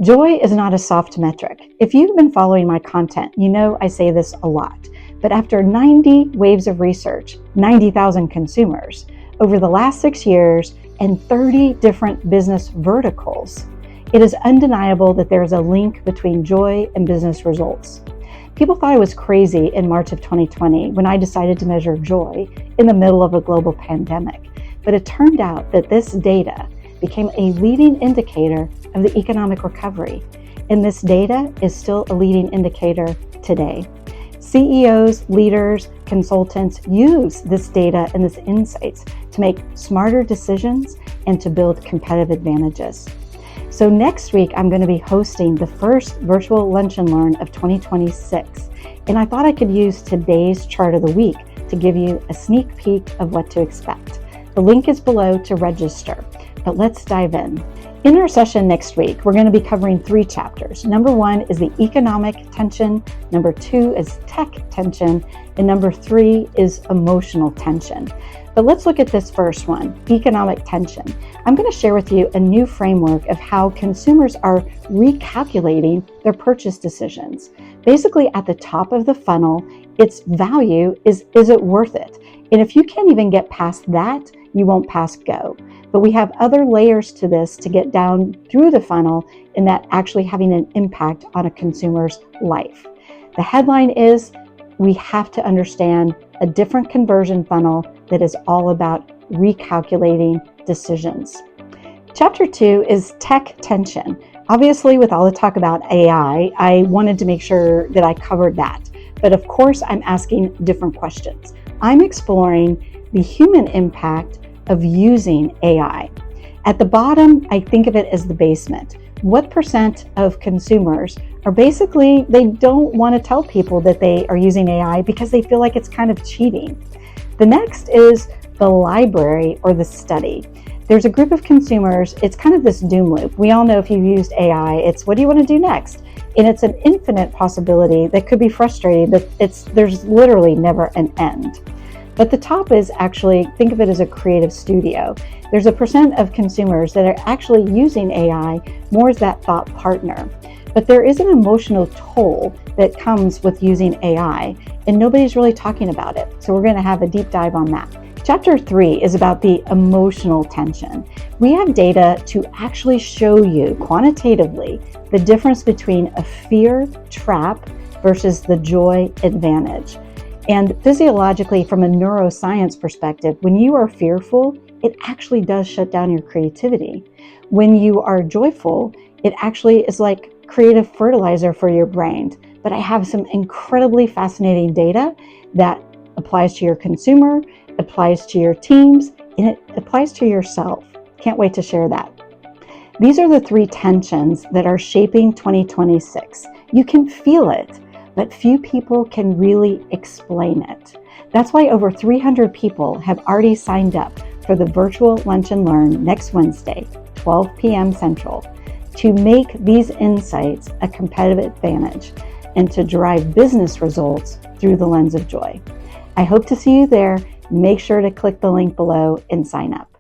Joy is not a soft metric. If you've been following my content, you know I say this a lot. But after 90 waves of research, 90,000 consumers, over the last 6 years, and 30 different business verticals, it is undeniable that there is a link between joy and business results. People thought I was crazy in March of 2020 when I decided to measure joy in the middle of a global pandemic. But it turned out that this data became a leading indicator of the economic recovery. And this data is still a leading indicator today. CEOs, leaders, consultants use this data and this insights to make smarter decisions and to build competitive advantages. So next week, I'm going to be hosting the first virtual Lunch and Learn of 2026. And I thought I could use today's chart of the week to give you a sneak peek of what to expect. The link is below to register, but let's dive in. In our session next week, we're going to be covering 3 chapters. Number 1 is the economic tension. Number 2 is tech tension. And number 3 is emotional tension. But let's look at this first one, economic tension. I'm going to share with you a new framework of how consumers are recalculating their purchase decisions. Basically, at the top of the funnel, its value is it worth it? And if you can't even get past that, you won't pass go. But we have other layers to this to get down through the funnel and that actually having an impact on a consumer's life. The headline is, we have to understand a different conversion funnel that is all about recalculating decisions. Chapter 2 is tech tension. Obviously, with all the talk about AI, I wanted to make sure that I covered that. But of course, I'm asking different questions. I'm exploring the human impact of using AI. At the bottom, I think of it as the basement. What % of consumers are basically, they don't want to tell people that they are using AI because they feel like it's kind of cheating. The next is the library or the study. There's a group of consumers, it's kind of this doom loop. We all know if you've used AI, it's what do you want to do next? And it's an infinite possibility that could be frustrating, but there's literally never an end. But the top is actually, think of it as a creative studio. There's a % of consumers that are actually using AI more as that thought partner. But there is an emotional toll that comes with using AI, and nobody's really talking about it. So we're going to have a deep dive on that. Chapter 3 is about the emotional tension. We have data to actually show you quantitatively the difference between a fear trap versus the joy advantage. And physiologically, from a neuroscience perspective, when you are fearful, it actually does shut down your creativity. When you are joyful, it actually is like creative fertilizer for your brain. But I have some incredibly fascinating data that applies to your consumer, applies to your teams, and it applies to yourself. Can't wait to share that. These are the 3 tensions that are shaping 2026. You can feel it, but few people can really explain it. That's why over 300 people have already signed up for the virtual Lunch and Learn next Wednesday, 12 p.m. Central, to make these insights a competitive advantage and to drive business results through the lens of joy. I hope to see you there. Make sure to click the link below and sign up.